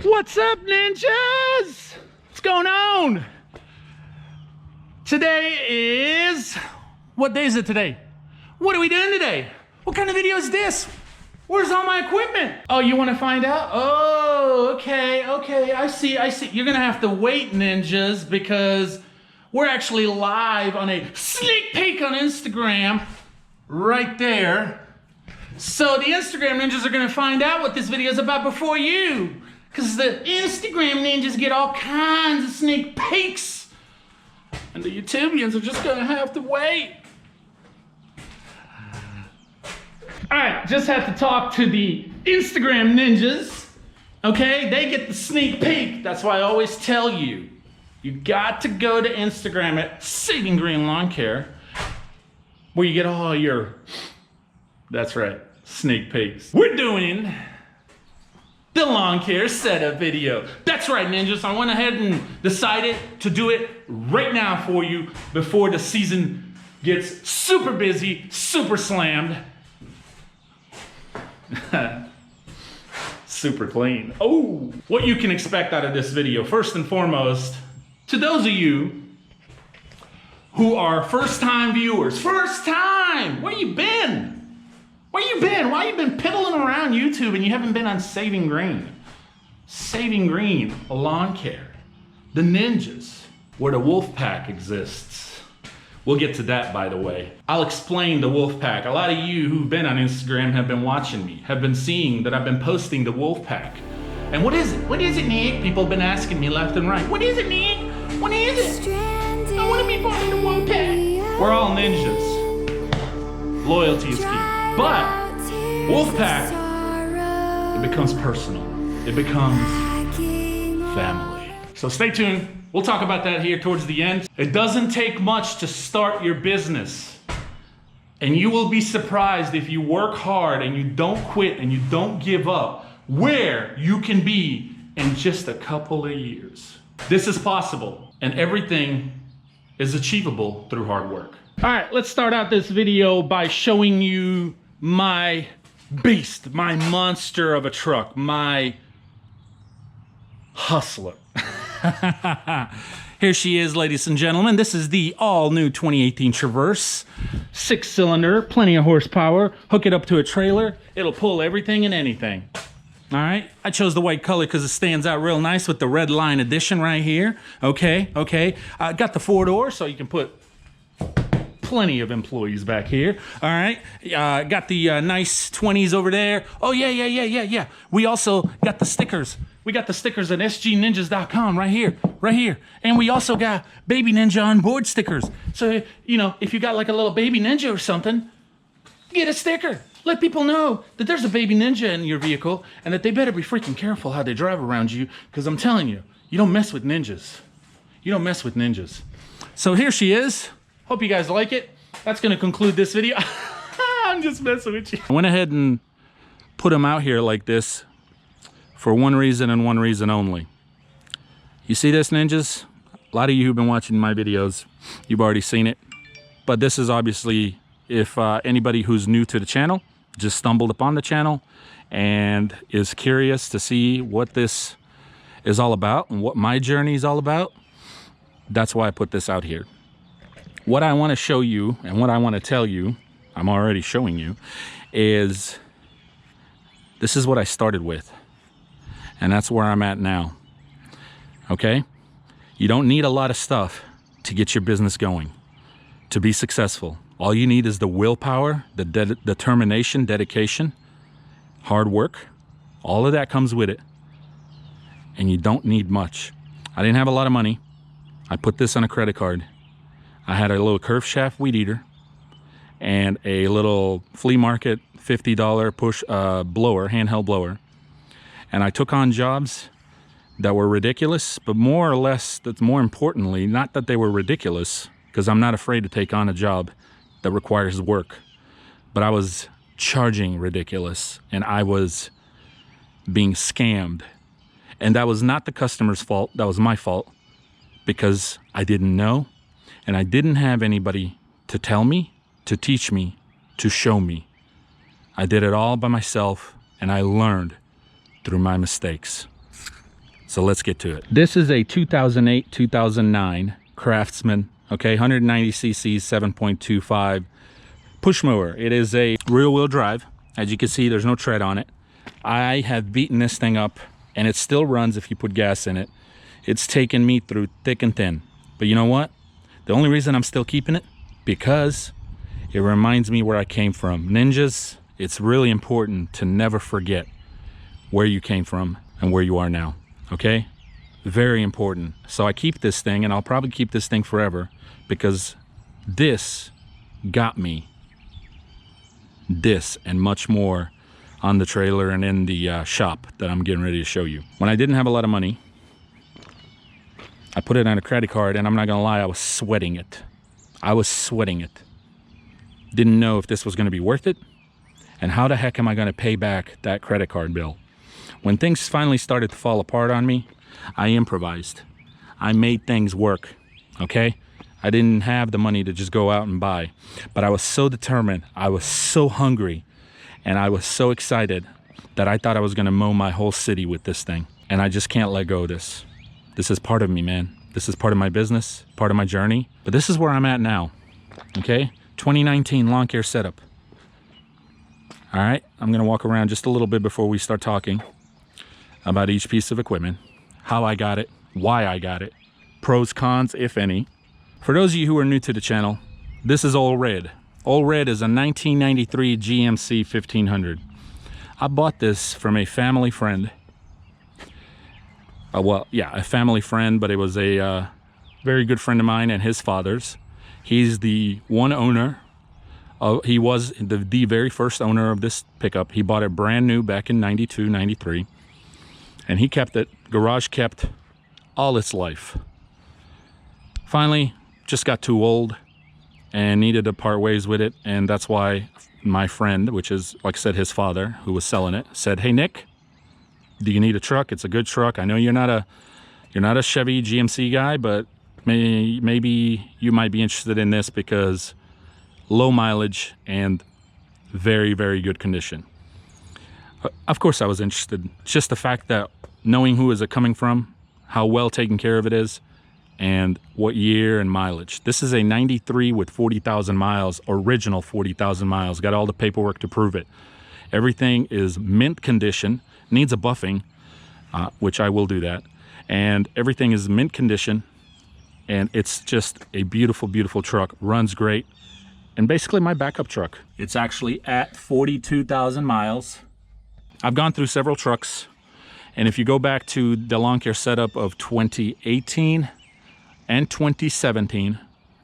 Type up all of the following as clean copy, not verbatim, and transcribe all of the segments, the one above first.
What's up, ninjas? What's going on? Today is... What day is it today? What are we doing today? What kind of video is this? Where's all my equipment? Oh, you want to find out? Oh, okay, I see. You're gonna have to wait, ninjas, because we're actually live on a sneak peek on Instagram right there. So the Instagram ninjas are gonna find out what this video is about before you, because the Instagram ninjas get all kinds of sneak peeks, and the YouTubians are just gonna have to wait. All right, just have to talk to the Instagram ninjas, okay? They get the sneak peek. That's why I always tell you, you got to go to Instagram at Saving Green Lawn Care, where you get all your, that's right, sneak peeks. We're doing the lawn care setup video. That's right, ninjas. I went ahead and decided to do it right now for you before the season gets super busy, super slammed. Super clean. Oh, what you can expect out of this video, first and foremost, to those of you who are first-time viewers, first time, where you been? Where you been? Why you been piddling around YouTube and you haven't been on Saving Green? Saving Green Lawn Care, the ninjas, where the wolf pack exists. We'll get to that, by the way. I'll explain the wolf pack. A lot of you who've been on Instagram have been watching me, have been seeing that I've been posting the wolf pack. And what is it? What is it, Nick? People have been asking me left and right. What is it, Nick? What is it? I want to be part of the wolf pack. We're all ninjas. Loyalty is key. But wolf pack, it becomes personal. It becomes family. So stay tuned. We'll talk about that here towards the end. It doesn't take much to start your business. And you will be surprised if you work hard and you don't quit and you don't give up, where you can be in just a couple of years. This is possible, and everything is achievable through hard work. All right, let's start out this video by showing you my beast, my monster of a truck, my hustler. Here she is, ladies and gentlemen. This is the all-new 2018 Traverse. 6-cylinder, plenty of horsepower. Hook it up to a trailer. It'll pull everything and anything. All right, I chose the white color because it stands out real nice with the red line edition right here. Okay. I got the 4-door, so you can put plenty of employees back here. All right, got the nice 20s over there. Oh yeah. We also got the stickers. We got the stickers at sgninjas.com right here. And we also got Baby Ninja on board stickers. So, you know, if you got like a little baby ninja or something, get a sticker. Let people know that there's a baby ninja in your vehicle and that they better be freaking careful how they drive around you, because I'm telling you, you don't mess with ninjas. You don't mess with ninjas. So here she is. Hope you guys like it. That's going to conclude this video. I'm just messing with you. I went ahead and put them out here like this for one reason and one reason only. You see this, ninjas? A lot of you who've been watching my videos, you've already seen it. But this is obviously if anybody who's new to the channel, just stumbled upon the channel and is curious to see what this is all about and what my journey is all about. That's why I put this out here. What I want to show you and what I want to tell you, I'm already showing you, is this is what I started with. And that's where I'm at now. Okay? You don't need a lot of stuff to get your business going, to be successful. All you need is the willpower, the determination, dedication, hard work. All of that comes with it. And you don't need much. I didn't have a lot of money. I put this on a credit card. I had a little curved shaft weed eater and a little flea market $50 push blower, handheld blower. And I took on jobs that were ridiculous, but more or less, that's more importantly, not that they were ridiculous, because I'm not afraid to take on a job that requires work, but I was charging ridiculous and I was being scammed. And that was not the customer's fault, that was my fault, because I didn't know and I didn't have anybody to tell me, to teach me, to show me. I did it all by myself and I learned through my mistakes. So let's get to it. This is a 2008-2009 Craftsman, okay, 190cc 7.25 push mower. It is a rear-wheel drive. As you can see, there's no tread on it. I have beaten this thing up, and it still runs if you put gas in it. It's taken me through thick and thin. But you know what? The only reason I'm still keeping it, because it reminds me where I came from. Ninjas, it's really important to never forget where you came from and where you are now, okay? Very important. So I keep this thing, and I'll probably keep this thing forever, because this got me this and much more on the trailer and in the shop that I'm getting ready to show you. When I didn't have a lot of money, I put it on a credit card, and I'm not gonna lie, I was sweating it. I was sweating it. Didn't know if this was gonna be worth it, and how the heck am I gonna pay back that credit card bill? When things finally started to fall apart on me, I improvised. I made things work, okay? I didn't have the money to just go out and buy, but I was so determined, I was so hungry, and I was so excited that I thought I was gonna mow my whole city with this thing. And I just can't let go of this. This is part of me, man. This is part of my business, part of my journey. But this is where I'm at now, okay? 2019 lawn care setup. All right, I'm gonna walk around just a little bit before we start talking about each piece of equipment, how I got it, why I got it, pros, cons, if any. For those of you who are new to the channel, this is All Red. All Red is a 1993 GMC 1500. I bought this from a family friend. Well, yeah, a family friend, but it was a very good friend of mine and his father's. He's the one owner. He was the very first owner of this pickup. He bought it brand new back in 92, 93. And he kept it, garage kept all its life. Finally, just got too old and needed to part ways with it. And that's why my friend, which is, like I said, his father, who was selling it, said, "Hey, Nick, do you need a truck? It's a good truck. I know you're not a Chevy GMC guy, but maybe you might be interested in this because low mileage and very, very good condition." Of course I was interested. Just the fact that knowing who is it coming from, how well taken care of it is, and what year and mileage. This is a 93 with 40,000 miles, original 40,000 miles. Got all the paperwork to prove it. Everything is mint condition. Needs a buffing, which I will do that, and everything is mint condition, and it's just a beautiful, beautiful truck. Runs great, and basically my backup truck. It's actually at 42,000 miles. I've gone through several trucks, and if you go back to the lawn care setup of 2018 and 2017,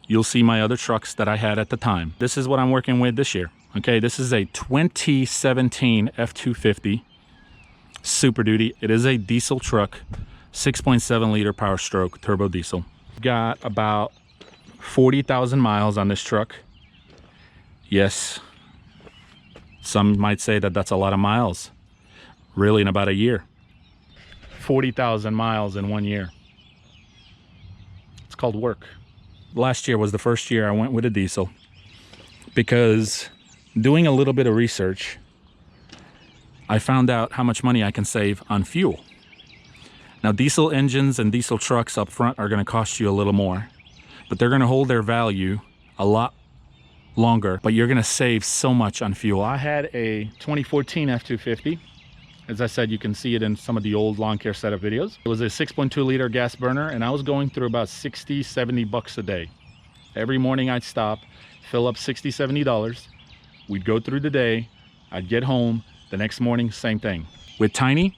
you'll see my other trucks that I had at the time. This is what I'm working with this year. Okay, this is a 2017 F250 Super Duty. It is a diesel truck, 6.7 liter Power Stroke turbo diesel. Got about 40,000 miles on this truck. Yes, some might say that that's a lot of miles. Really, in about a year. 40,000 miles in 1 year. It's called work. Last year was the first year I went with a diesel, because doing a little bit of research, I found out how much money I can save on fuel. Now, diesel engines and diesel trucks up front are going to cost you a little more, but they're going to hold their value a lot longer, but you're going to save so much on fuel. I had a 2014 F250. As I said, you can see it in some of the old lawn care setup videos. It was a 6.2 liter gas burner, and I was going through about 60, 70 bucks a day. Every morning I'd stop, fill up $60, $70. We'd go through the day. I'd get home. The next morning, same thing. With Tiny,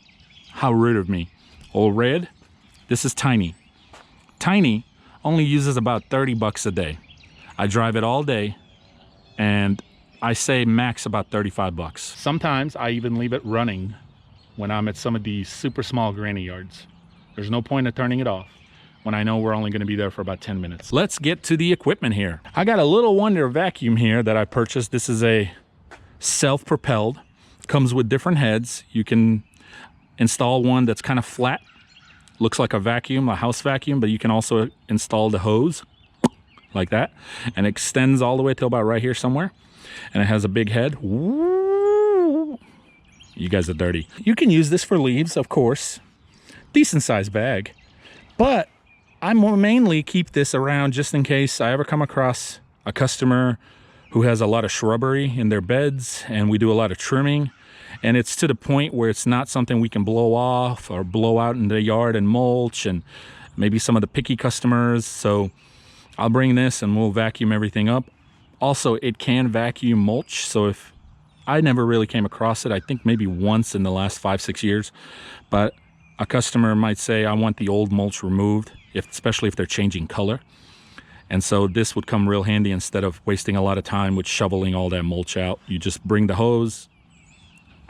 how rude of me. All Red, this is Tiny. Tiny only uses about 30 bucks a day. I drive it all day, and I say max about 35 bucks. Sometimes I even leave it running when I'm at some of these super small granny yards. There's no point in turning it off when I know we're only going to be there for about 10 minutes. Let's get to the equipment here. I got a little Wonder vacuum here that I purchased. This is a self-propelled. Comes with different heads. You can install one that's kind of flat, looks like a vacuum, a house vacuum, but you can also install the hose like that, and extends all the way to about right here somewhere, and it has a big head. Woo! You guys are dirty. You can use this for leaves, of course. decent sized bag. But I mainly keep this around just in case I ever come across a customer who has a lot of shrubbery in their beds and we do a lot of trimming. And it's to the point where it's not something we can blow off or blow out in the yard and mulch, and maybe some of the picky customers. So I'll bring this and we'll vacuum everything up. Also, it can vacuum mulch. So if I never really came across it, I think maybe once in the last 5-6 years, but a customer might say, I want the old mulch removed, especially if they're changing color. And so this would come real handy instead of wasting a lot of time with shoveling all that mulch out. You just bring the hose,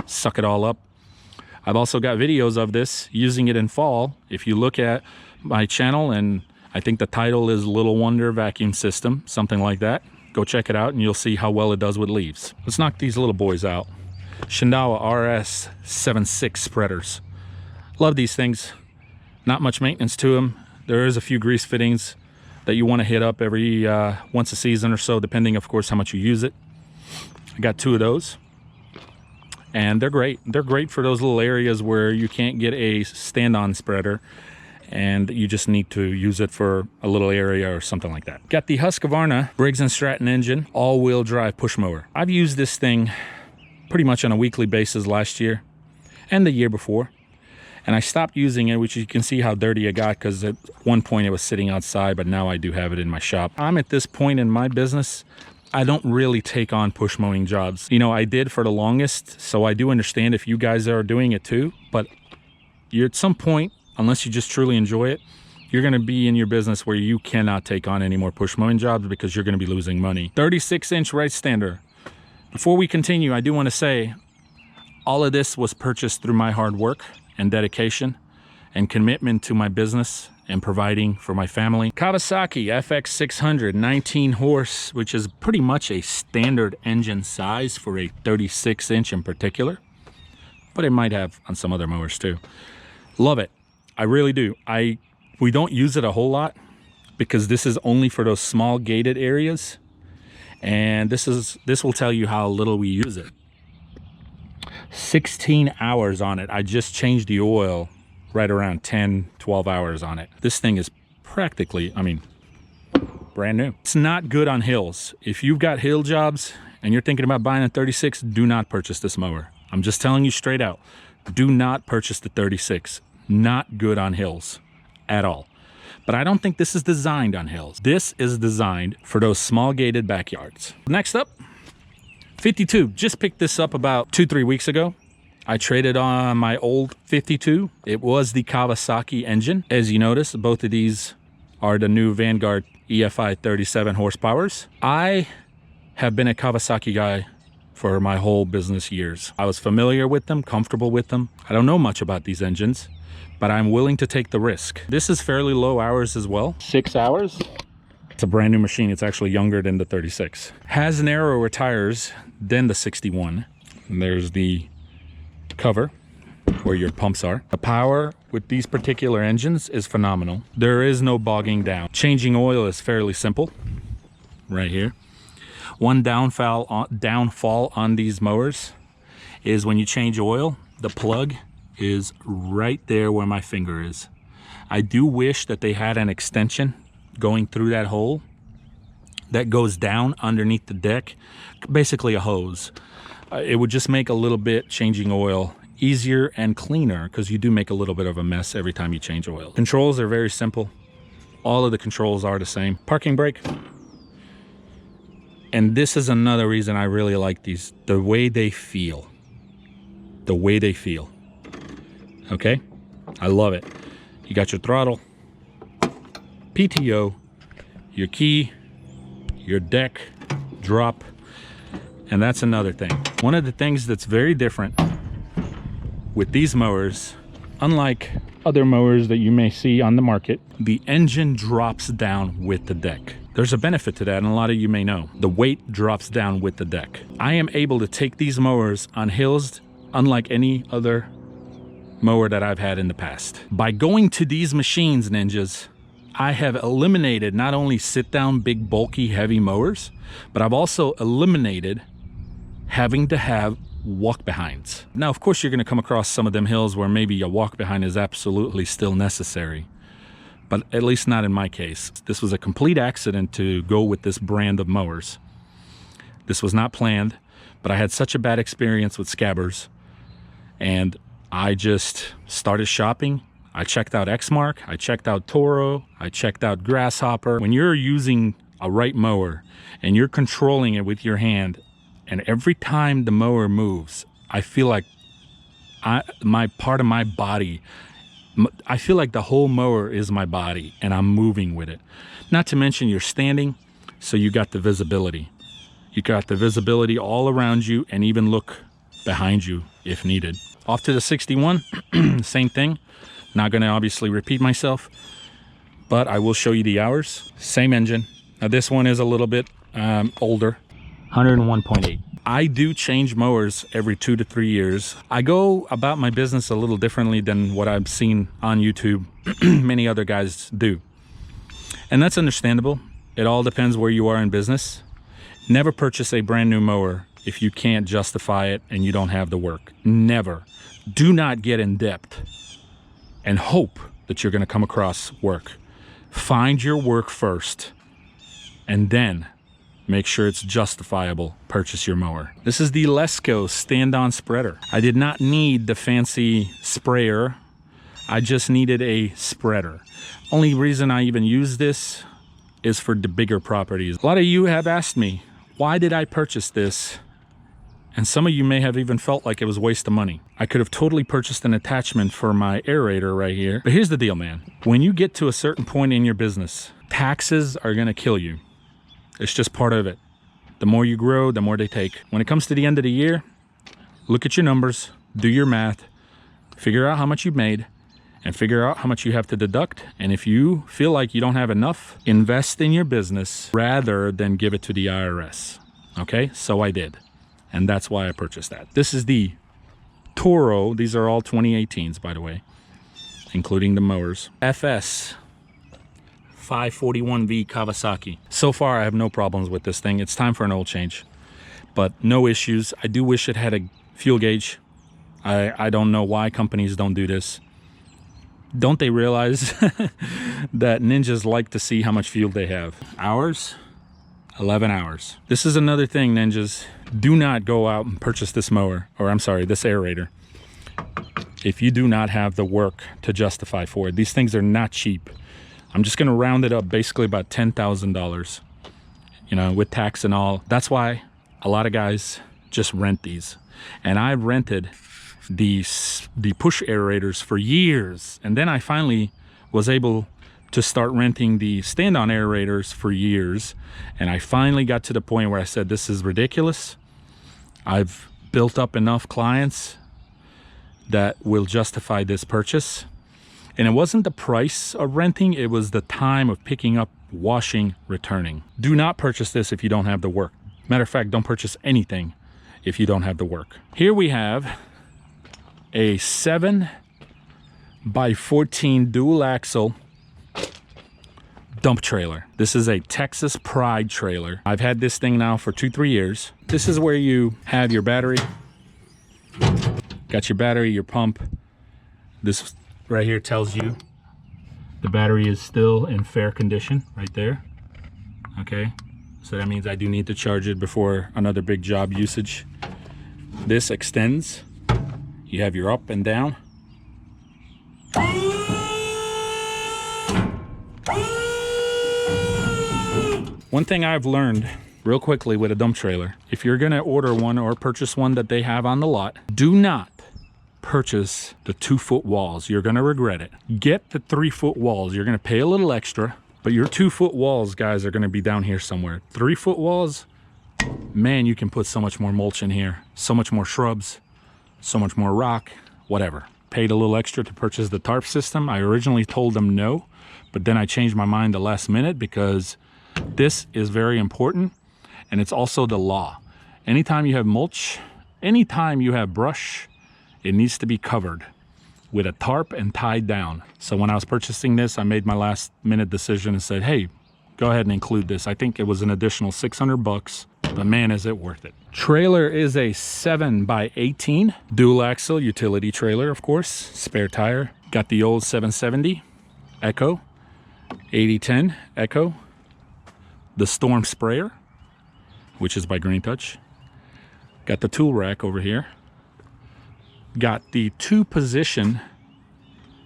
suck it all up. I've also got videos of this, using it in fall. If you look at my channel, and I think the title is Little Wonder Vacuum System, something like that. Go check it out and you'll see how well it does with leaves. Let's knock these little boys out. Shindawa RS76 spreaders. Love these things. Not much maintenance to them. There is a few grease fittings that you want to hit up every once a season or so, depending, of course, how much you use it. I got 2 of those. And they're great. They're great for those little areas where you can't get a stand-on spreader and you just need to use it for a little area or something like that. Got the Husqvarna Briggs & Stratton engine all-wheel drive push mower. I've used this thing pretty much on a weekly basis last year and the year before. And I stopped using it, which you can see how dirty it got, because at one point it was sitting outside, but now I do have it in my shop. I'm at this point in my business, I don't really take on push mowing jobs. You know, I did for the longest, so I do understand if you guys are doing it too, but you're at some point, unless you just truly enjoy it, you're gonna be in your business where you cannot take on any more push mowing jobs because you're gonna be losing money. 36-inch right stander. Before we continue, I do wanna say, all of this was purchased through my hard work and dedication and commitment to my business and providing for my family. Kawasaki Fx 600, 19 horse, which is pretty much a standard engine size for a 36-inch in particular, but it might have on some other mowers too. Love it. I really do. We don't use it a whole lot because this is only for those small gated areas, and this will tell you how little we use it. 16 hours on it. I just changed the oil right around 10-12 hours on it. This thing is practically, I mean, brand new. It's not good on hills. If you've got hill jobs and you're thinking about buying a 36, do not purchase this mower. I'm just telling you straight out, do not purchase the 36. Not good on hills at all. But I don't think this is designed on hills. This is designed for those small gated backyards. Next up, 52. Just picked this up about 2-3 weeks ago. I traded on my old 52. It was the Kawasaki engine. As you notice, both of these are the new Vanguard EFI 37 horsepowers. I have been a Kawasaki guy for my whole business years. I was familiar with them, comfortable with them. I don't know much about these engines, but I'm willing to take the risk. This is fairly low hours as well. 6 hours. It's a brand new machine. It's actually younger than the 36. Has narrower tires than the 61. And there's the cover where your pumps are. The power with these particular engines is phenomenal. There is no bogging down. Changing oil is fairly simple. Right here. One downfall on these mowers is when you change oil, the plug is right there where my finger is. I do wish that they had an extension going through that hole that goes down underneath the deck, basically a hose. It would just make a little bit changing oil easier and cleaner, because you do make a little bit of a mess every time you change oil. Controls are very simple. All of the controls are the same. Parking brake. And this is another reason I really like these, the way they feel. The way they feel. Okay? I love it. You got your throttle, PTO, your key, your deck, drop, and that's another thing. One of the things that's very different with these mowers, unlike other mowers that you may see on the market, the engine drops down with the deck. There's a benefit to that, and a lot of you may know. The weight drops down with the deck. I am able to take these mowers on hills unlike any other mower that I've had in the past. By going to these machines, ninjas, I have eliminated not only sit-down, big, bulky, heavy mowers, but I've also eliminated having to have walk behinds. Now, of course, you're gonna come across some of them hills where maybe a walk behind is absolutely still necessary, but at least not in my case. This was a complete accident to go with this brand of mowers. This was not planned, but I had such a bad experience with scabbers, and I just started shopping. I checked out Exmark, I checked out Toro, I checked out Grasshopper. When you're using a right mower and you're controlling it with your hand, and every time the mower moves, I feel like my part of my body, I feel like the whole mower is my body and I'm moving with it. Not to mention you're standing, so you got the visibility. You got the visibility all around you and even look behind you if needed. Off to the 61, same thing. Not gonna obviously repeat myself, but I will show you the hours. Same engine. Now this one is a little bit older, 101.8. I do change mowers every 2 to 3 years. I go about my business a little differently than what I've seen on YouTube many other guys do. And that's understandable. It all depends where you are in business. Never purchase a brand new mower if you can't justify it and you don't have the work. Never. Do not get in debt and hope that you're gonna come across work. Find your work first, and then make sure it's justifiable. Purchase your mower. This is the Lesko stand-on spreader. I did not need the fancy sprayer. I just needed a spreader. Only reason I even use this is for the bigger properties. A lot of you have asked me, why did I purchase this? And some of you may have even felt like it was a waste of money. I could have totally purchased an attachment for my aerator right here. But here's the deal, man. When you get to a certain point in your business, taxes are gonna kill you. It's just part of it. The more you grow, the more they take. When it comes to the end of the year, look at your numbers, do your math, figure out how much you've made, and figure out how much you have to deduct. And if you feel like you don't have enough, invest in your business rather than give it to the IRS. Okay, so I did. And that's why I purchased that. This is the Toro. These are all 2018s, by the way, including the mowers. FS 541V Kawasaki. So far, I have no problems with this thing. It's time for an oil change, but no issues. I do wish it had a fuel gauge. I don't know why companies don't do this. Don't they realize that ninjas like to see how much fuel they have? Hours? 11 hours. This is another thing, ninjas. Do not go out and purchase this mower, or I'm sorry, this aerator, if you do not have the work to justify for it. These things are not cheap. I'm just gonna round it up basically about $10,000, you know, with tax and all. That's why a lot of guys just rent these. And I rented the push aerators for years. And then I finally was able to start renting the stand-on aerators for years. And I finally got to the point where I said, this is ridiculous. I've built up enough clients that will justify this purchase. And it wasn't the price of renting, it was the time of picking up, washing, returning. Do not purchase this if you don't have the work. Matter of fact, don't purchase anything if you don't have the work. Here we have a 7x14 dual axle dump trailer. This is a Texas Pride trailer. I've had this thing now for 2-3 years. This is where you have your battery. Got your battery, your pump. This right here tells you the battery is still in fair condition right there. Okay, so that means I do need to charge it before another big job usage. This extends. You have your up and down. One thing I've learned real quickly with a dump trailer, if you're gonna order one or purchase one that they have on the lot, do not purchase the 2-foot walls. You're gonna regret it. Get the 3-foot walls. You're gonna pay a little extra, but your 2-foot walls, guys, are gonna be down here somewhere. 3-foot walls, man, you can put so much more mulch in here, so much more shrubs, so much more rock, whatever. Paid a little extra to purchase the tarp system. I originally told them no, but then I changed my mind the last minute because this is very important, and it's also the law. Anytime you have mulch, anytime you have brush, it needs to be covered with a tarp and tied down. So when I was purchasing this, I made my last minute decision and said, hey, go ahead and include this. I think it was an additional $600. but man, is it worth it. Trailer is a 7x18 dual axle utility trailer, of course. Spare tire. Got the old 770 Echo, 8010 Echo, the Storm sprayer, which is by Green Touch. Got the tool rack over here. Got the 2-position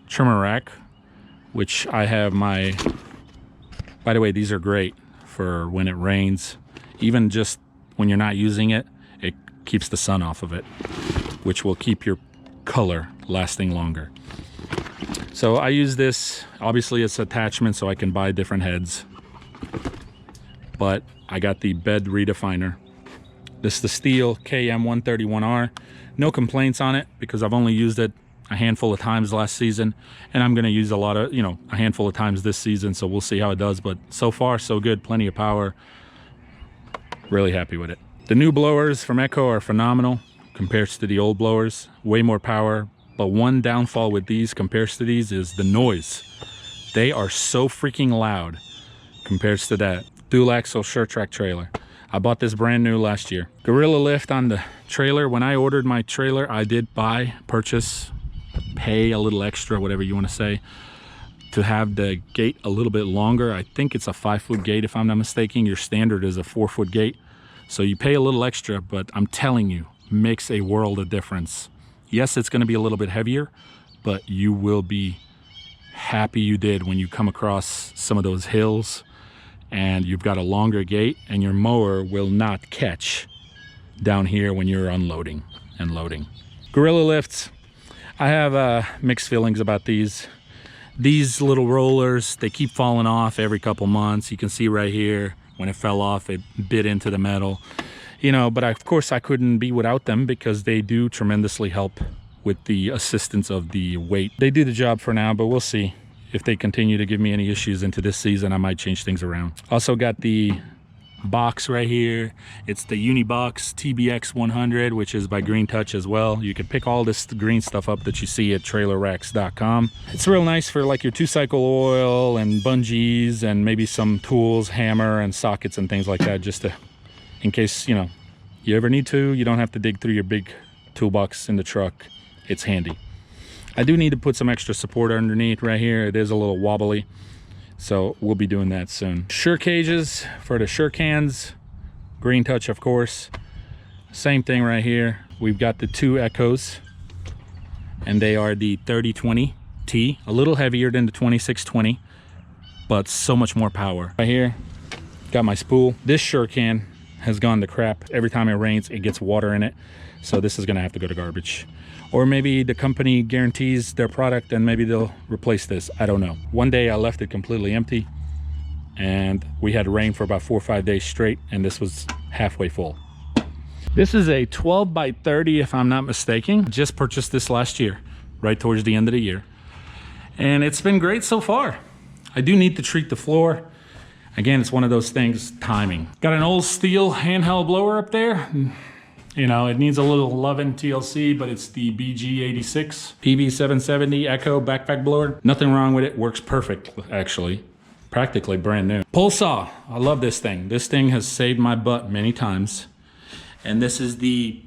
trimmer rack, which I have my, by the way, these are great for when it rains. Even just when you're not using it, it keeps the sun off of it, which will keep your color lasting longer. So I use this, obviously it's attachment so I can buy different heads, but I got the bed redefiner. This is the Steel KM131R. No complaints on it because I've only used it a handful of times last season, and I'm gonna use a handful of times this season, so we'll see how it does, but so far so good, plenty of power. Really happy with it. The new blowers from Echo are phenomenal compared to the old blowers, way more power, but one downfall with these compared to these is the noise. They are so freaking loud compared to that. Dual axle short track trailer. I bought this brand new last year. Gorilla lift on the trailer. When I ordered my trailer, I did purchase, pay a little extra, whatever you want to say, to have the gate a little bit longer. I think it's a 5-foot gate if I'm not mistaken. Your standard is a 4-foot gate. So you pay a little extra, but I'm telling you, makes a world of difference. Yes, it's going to be a little bit heavier, but you will be happy you did when you come across some of those hills and you've got a longer gate and your mower will not catch down here when you're unloading and loading. Gorilla lifts, I have mixed feelings about these. These little rollers, they keep falling off every couple months. You can see right here, when it fell off, it bit into the metal. You know, but of course I couldn't be without them because they do tremendously help with the assistance of the weight. They do the job for now, but we'll see. If they continue to give me any issues into this season, I might change things around. Also got the box right here. It's the Unibox TBX 100, which is by Green Touch as well. You can pick all this green stuff up that you see at trailerracks.com. It's real nice for like your 2-cycle oil and bungees and maybe some tools, hammer and sockets and things like that, just to, in case, you know, you ever need to, you don't have to dig through your big toolbox in the truck. It's handy. I do need to put some extra support underneath right here. It is a little wobbly, so we'll be doing that soon. Sure cages for the sure cans, Green Touch of course. Same thing right here. We've got the 2 Echoes, and they are the 3020T, a little heavier than the 2620, but so much more power. Right here, got my spool. This sure can has gone to crap. Every time it rains, it gets water in it, so this is gonna have to go to garbage. Or maybe the company guarantees their product and maybe they'll replace this. I don't know. One day I left it completely empty and we had rain for about 4 or 5 days straight and this was halfway full. This is a 12x30 if I'm not mistaken. Just purchased this last year, right towards the end of the year. And it's been great so far. I do need to treat the floor. Again, it's one of those things, timing. Got an old steel handheld blower up there. You know, it needs a little love in TLC, but it's the BG86 PV770 Echo backpack blower. Nothing wrong with it, works perfect, actually. Practically brand new. Pole saw, I love this thing. This thing has saved my butt many times. And this is the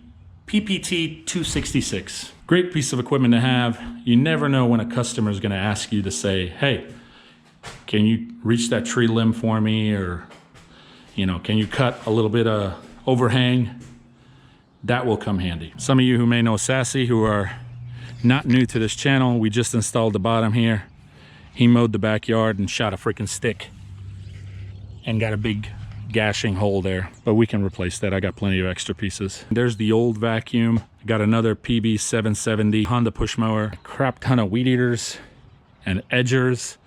PPT 266. Great piece of equipment to have. You never know when a customer is gonna ask you to say, hey, can you reach that tree limb for me? Or, you know, can you cut a little bit of overhang? That will come handy. Some of you who may know Sassy, who are not new to this channel, we just installed the bottom here. He mowed the backyard and shot a freaking stick and got a big gashing hole there, but we can replace that. I got plenty of extra pieces. There's the old vacuum. I got another PB770 Honda push mower, a crap ton of weed eaters and edgers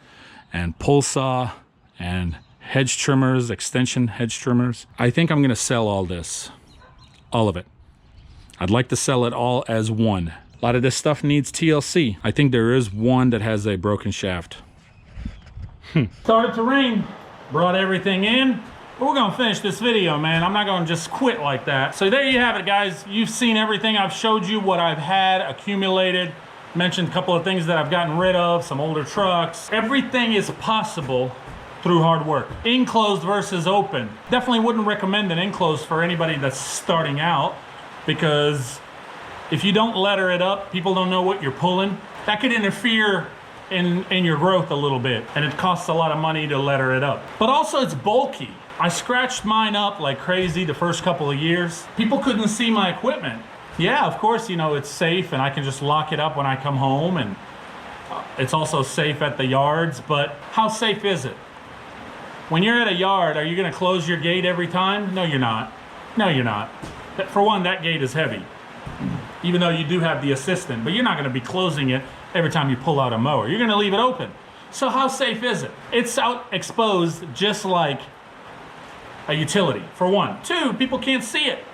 and pole saw and hedge trimmers, extension hedge trimmers. I think I'm gonna sell all this, all of it. I'd like to sell it all as one. A lot of this stuff needs TLC. I think there is one that has a broken shaft. Started to rain, brought everything in. But we're gonna finish this video, man. I'm not gonna just quit like that. So there you have it, guys. You've seen everything. I've showed you what I've had accumulated. Mentioned a couple of things that I've gotten rid of, some older trucks. Everything is possible through hard work. Enclosed versus open. Definitely wouldn't recommend an enclosed for anybody that's starting out, because if you don't letter it up, people don't know what you're pulling. That could interfere in your growth a little bit, and it costs a lot of money to letter it up. But also it's bulky. I scratched mine up like crazy the first couple of years. People couldn't see my equipment. Yeah, of course, you know, it's safe and I can just lock it up when I come home, and it's also safe at the yards, but how safe is it? When you're at a yard, are you gonna close your gate every time? No, you're not. No, you're not. For one, that gate is heavy, even though you do have the assistant, but you're not gonna be closing it every time you pull out a mower. You're gonna leave it open. So how safe is it? It's out exposed just like a utility, for one. Two, people can't see it.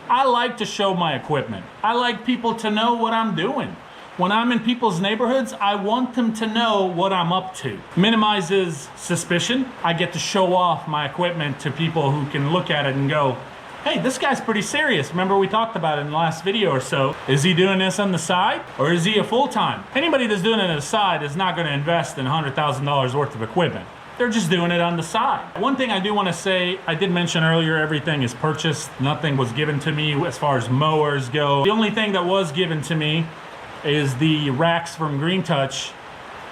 I like to show my equipment. I like people to know what I'm doing. When I'm in people's neighborhoods, I want them to know what I'm up to. Minimizes suspicion. I get to show off my equipment to people who can look at it and go, hey, this guy's pretty serious. Remember we talked about it in the last video or so. Is he doing this on the side, or is he a full-time? Anybody that's doing it on the side is not gonna invest in $100,000 worth of equipment. They're just doing it on the side. One thing I do wanna say, I did mention earlier, everything is purchased. Nothing was given to me as far as mowers go. The only thing that was given to me is the racks from Green Touch.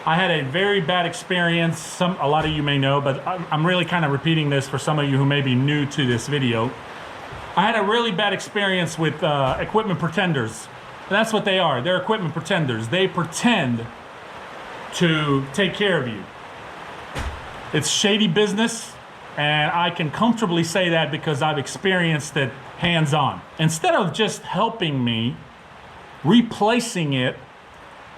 I had a very bad experience. A lot of you may know, but I'm really kind of repeating this for some of you who may be new to this video. I had a really bad experience with equipment pretenders. That's what they are. They're equipment pretenders. They pretend to take care of you. It's shady business, and I can comfortably say that because I've experienced it hands-on. Instead of just helping me, replacing it,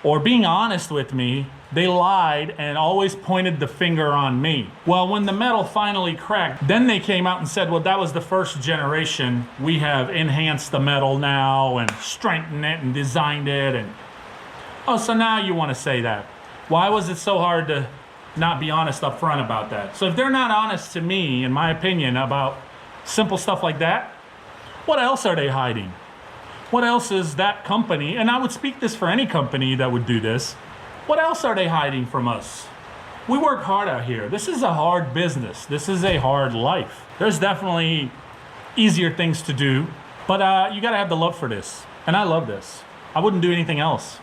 or being honest with me, they lied and always pointed the finger on me. Well, when the metal finally cracked, then they came out and said, well, that was the first generation. We have enhanced the metal now and strengthened it and designed it. And oh, so now you want to say that. Why was it so hard to not be honest up front about that? So if they're not honest to me, in my opinion, about simple stuff like that, what else are they hiding? What else is that company, and I would speak this for any company that would do this, what else are they hiding from us? We work hard out here. This is a hard business. This is a hard life. There's definitely easier things to do, but you gotta have the love for this. And I love this. I wouldn't do anything else.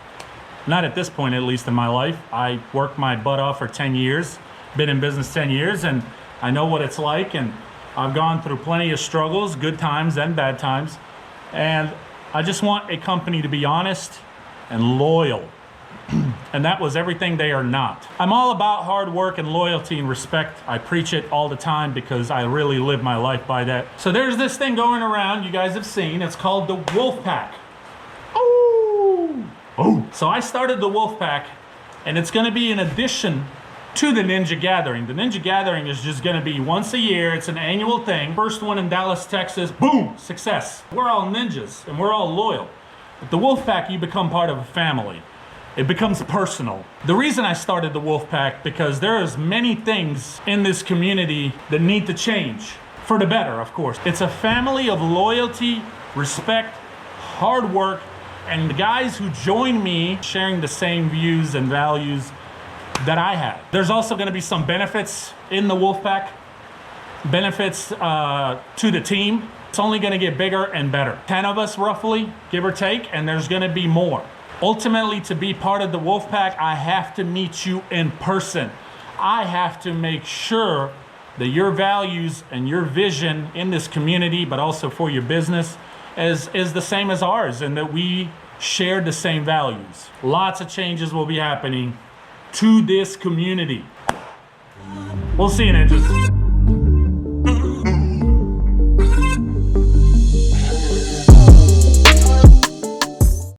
Not at this point, at least in my life. I worked my butt off for 10 years, been in business 10 years, and I know what it's like, and I've gone through plenty of struggles, good times and bad times, and I just want a company to be honest and loyal. And that was everything they are not. I'm all about hard work and loyalty and respect. I preach it all the time because I really live my life by that. So there's this thing going around you guys have seen. It's called the Wolf Pack. Oh! Oh! So I started the Wolf Pack, and it's gonna be an addition to the Ninja Gathering. The Ninja Gathering is just gonna be once a year. It's an annual thing. First one in Dallas, Texas. Boom! Success. We're all ninjas and we're all loyal. With the Wolf Pack, you become part of a family. It becomes personal. The reason I started the Wolf Pack, because there is many things in this community that need to change. For the better, of course. It's a family of loyalty, respect, hard work, and the guys who join me sharing the same views and values that I have. There's also gonna be some benefits in the Wolf Pack. Benefits to the team. It's only gonna get bigger and better. 10 of us roughly, give or take, and there's gonna be more. Ultimately, to be part of the Wolf Pack, I have to meet you in person. I have to make sure that your values and your vision in this community, but also for your business, is the same as ours, and that we share the same values. Lots of changes will be happening to this community. We'll see you, ninjas.